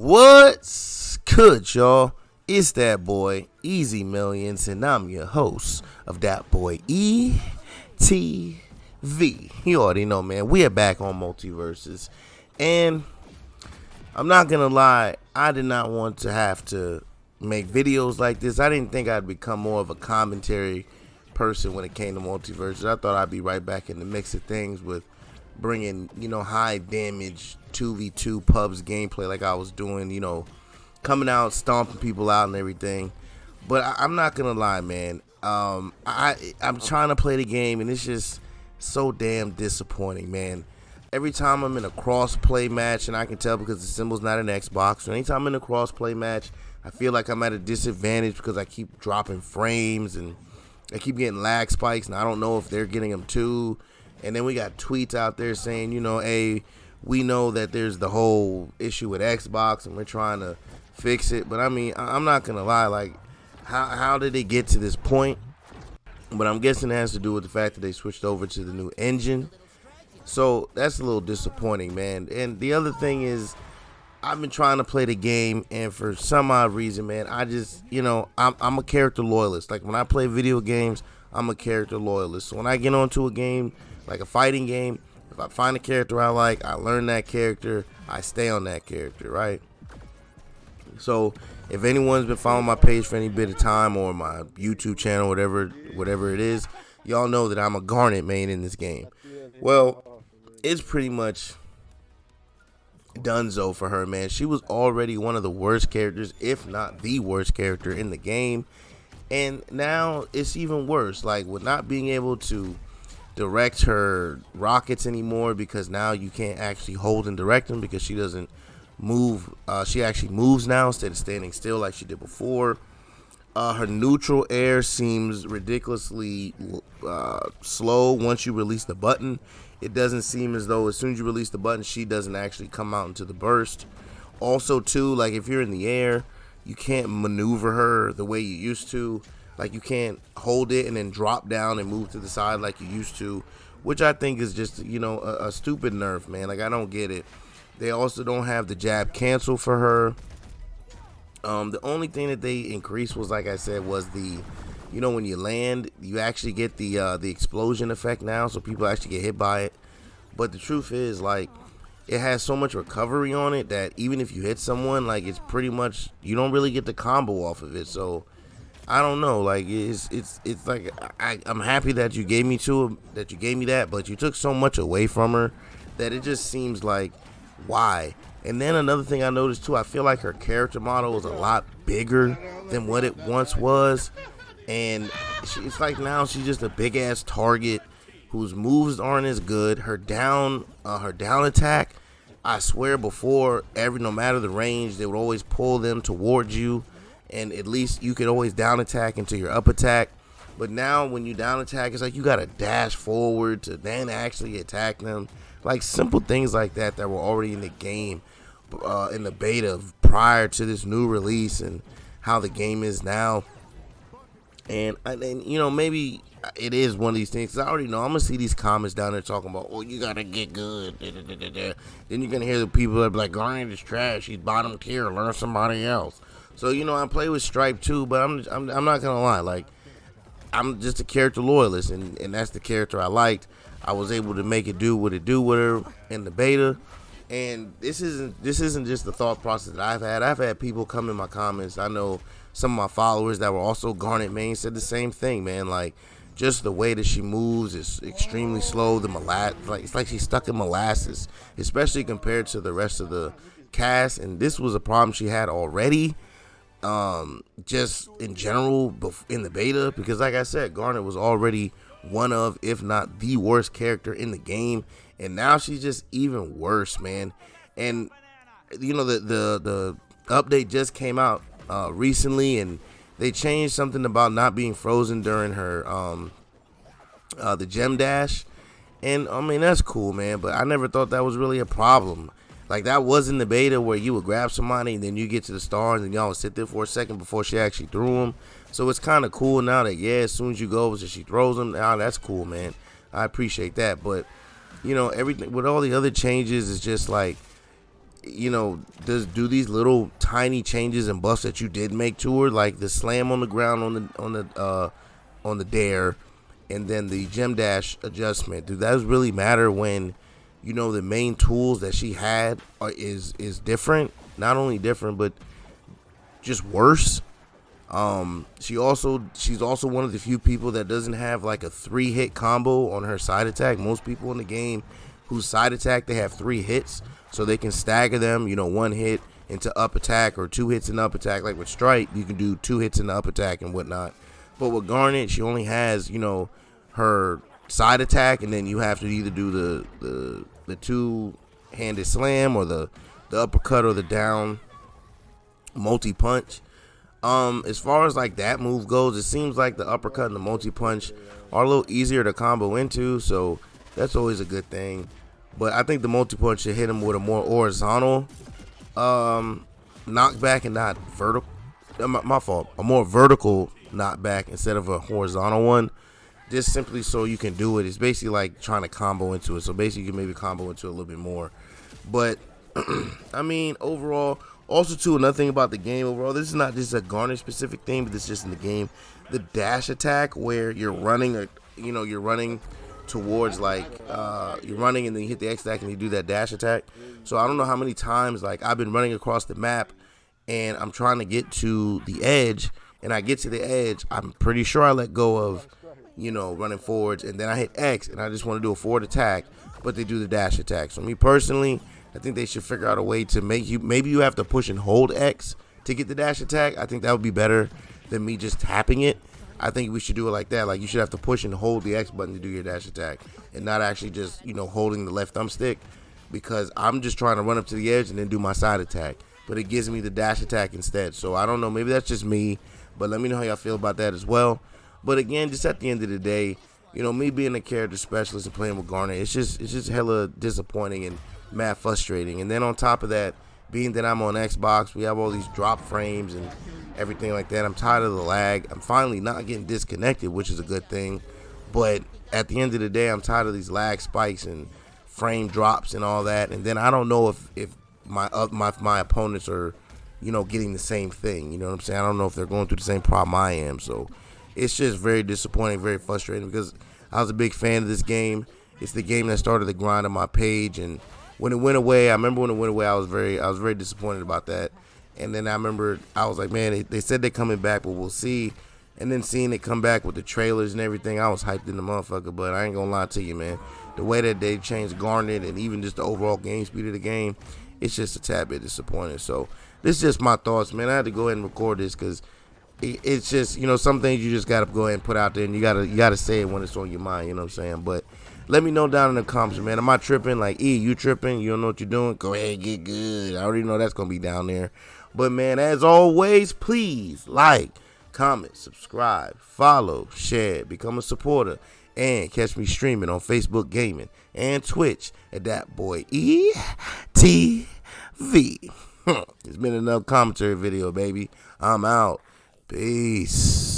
What's good, y'all? It's that boy, Easy Millions, and I'm your host of that boy, ETV. You already know, man. We are back on Multiversus, and I'm not gonna lie, I did not want to have to make videos like this. I didn't think I'd become more of a commentary person when it came to Multiversus. I thought I'd be right back in the mix of things with bringing, high damage 2v2 pubs gameplay like I was doing, coming out, stomping people out and everything. But I'm not gonna lie, man. I'm trying to play the game and it's just so damn disappointing, man. Every time I'm in a cross-play match, and I can tell because the symbol's not an Xbox, so anytime I'm in a cross-play match, I feel like I'm at a disadvantage because I keep dropping frames and I keep getting lag spikes, and I don't know if they're getting them too. And then we got tweets out there saying, hey, we know that there's the whole issue with Xbox and we're trying to fix it. But I mean, I'm not going to lie, like, how did it get to this point? But I'm guessing it has to do with the fact that they switched over to the new engine. So that's a little disappointing, man. And the other thing is, I've been trying to play the game, and for some odd reason, man, I just, I'm a character loyalist. Like, when I play video games, I'm a character loyalist. So when I get onto a game, like a fighting game, if I find a character I like, I learn that character, I stay on that character, right? So if anyone's been following my page for any bit of time, or my YouTube channel, whatever it is, y'all know that I'm a Garnet main in this game. Well, it's pretty much donezo for her, man. She was already one of the worst characters, if not the worst character in the game, and now it's even worse. Like, with not being able to direct her rockets anymore, because now you can't actually hold and direct them because she doesn't move. She actually moves now instead of standing still like she did before. Her neutral air seems ridiculously slow once you release the button. It doesn't seem as though as soon as you release the button, she doesn't actually come out into the burst. Also, too, like, if you're in the air, you can't maneuver her the way you used to. Like, you can't hold it and then drop down and move to the side like you used to, which I think is just, a stupid nerf, man. Like, I don't get it. They also don't have the jab cancel for her. The only thing that they increased was, like I said, was the, when you land, you actually get the explosion effect now, so people actually get hit by it. But the truth is, like, it has so much recovery on it that even if you hit someone, like, it's pretty much, you don't really get the combo off of it. So I don't know, like, it's like, I'm happy that you gave me that, but you took so much away from her that it just seems like, why? And then another thing I noticed too, I feel like her character model is a lot bigger than what it once was, and it's like now she's just a big ass target whose moves aren't as good. Her down attack, I swear before, no matter the range, they would always pull them towards you, and at least you could always down attack into your up attack. But now when you down attack, it's like you gotta dash forward to then actually attack them. Like, simple things like that were already in the game, in the beta prior to this new release, and how the game is now. And maybe it is one of these things, 'cause I already know I'm gonna see these comments down there talking about, oh, you gotta get good. Then you're gonna hear the people that be like, Garnet is trash, he's bottom tier, learn somebody else. So I play with Stripe too, but I'm not gonna lie, like, I'm just a character loyalist, and that's the character I liked. I was able to make it do what it do with her in the beta, and this isn't just the thought process that I've had. I've had people come in my comments. I know some of my followers that were also Garnet main said the same thing, man. Like, just the way that she moves is extremely slow. It's like she's stuck in molasses, especially compared to the rest of the cast. And this was a problem she had already, just in general in the beta, because like I said, Garnet was already one of, if not the worst character in the game, and now she's just even worse, man. And the update just came out recently, and they changed something about not being frozen during her the gem dash, and I mean, that's cool, man, but I never thought that was really a problem. Like, that was in the beta where you would grab somebody and then you get to the stars and y'all would sit there for a second before she actually threw them. So it's kind of cool now that, as soon as you go, she throws them. Now that's cool, man. I appreciate that. But, everything with all the other changes is just like, do these little tiny changes and buffs that you did make to her, like the slam on the ground on the dare, and then the gem dash adjustment. Do those really matter when the main tools that she had is different? Not only different, but just worse. She's also one of the few people that doesn't have like a 3-hit combo on her side attack. Most people in the game whose side attack, they have 3 hits, so they can stagger them. 1 hit into up attack or 2 hits in up attack. Like with Stripe, you can do 2 hits in the up attack and whatnot. But with Garnet, she only has her side attack, and then you have to either do the 2-handed slam or the uppercut or the down multi punch. As far as like that move goes, it seems like the uppercut and the multi punch are a little easier to combo into, so that's always a good thing. But I think the multi punch should hit him with a more horizontal knockback and not vertical. My fault. A more vertical knockback instead of a horizontal one. Just simply so you can do it. It's basically like trying to combo into it. So basically you can maybe combo into it a little bit more. But I mean, overall, also too, another thing about the game overall, this is not just a Garnet specific thing, but this is just in the game. The dash attack where you're running, you're running towards you're running and then you hit the X attack and you do that dash attack. So I don't know how many times like I've been running across the map and I'm trying to get to the edge, and I get to the edge, I'm pretty sure I let go of running forwards, and then I hit X and I just want to do a forward attack, but they do the dash attack. So me personally, I think they should figure out a way to maybe you have to push and hold X to get the dash attack. I think that would be better than me just tapping it. I think we should do it like that. Like you should have to push and hold the X button to do your dash attack, and not actually just holding the left thumbstick, because I'm just trying to run up to the edge and then do my side attack, but it gives me the dash attack instead. So I don't know, maybe that's just me, but let me know how y'all feel about that as well. But again, just at the end of the day, me being a character specialist and playing with Garnet, it's just hella disappointing and mad frustrating. And then on top of that, being that I'm on Xbox, we have all these drop frames and everything like that. I'm tired of the lag. I'm finally not getting disconnected, which is a good thing. But at the end of the day, I'm tired of these lag spikes and frame drops and all that. And then I don't know if my opponents are, getting the same thing. You know what I'm saying? I don't know if they're going through the same problem I am. So it's just very disappointing, very frustrating, because I was a big fan of this game. It's the game that started the grind on my page, and when it went away, I remember when it went away, I was very disappointed about that. And then I remember I was like, man, they said they're coming back, but we'll see. And then seeing it come back with the trailers and everything, I was hyped in the motherfucker. But I ain't gonna lie to you, man, the way that they changed Garnet and even just the overall game speed of the game, it's just a tad bit disappointing. So this is just my thoughts, man. I had to go ahead and record this because it's just, some things you just got to go ahead and put out there, and you gotta say it when it's on your mind, you know what I'm saying? But let me know down in the comments, man. Am I tripping? Like, you tripping? You don't know what you're doing? Go ahead and get good. I already know that's going to be down there. But, man, as always, please like, comment, subscribe, follow, share, become a supporter, and catch me streaming on Facebook Gaming and Twitch at that boy ETV. It's been another commentary video, baby. I'm out. Peace.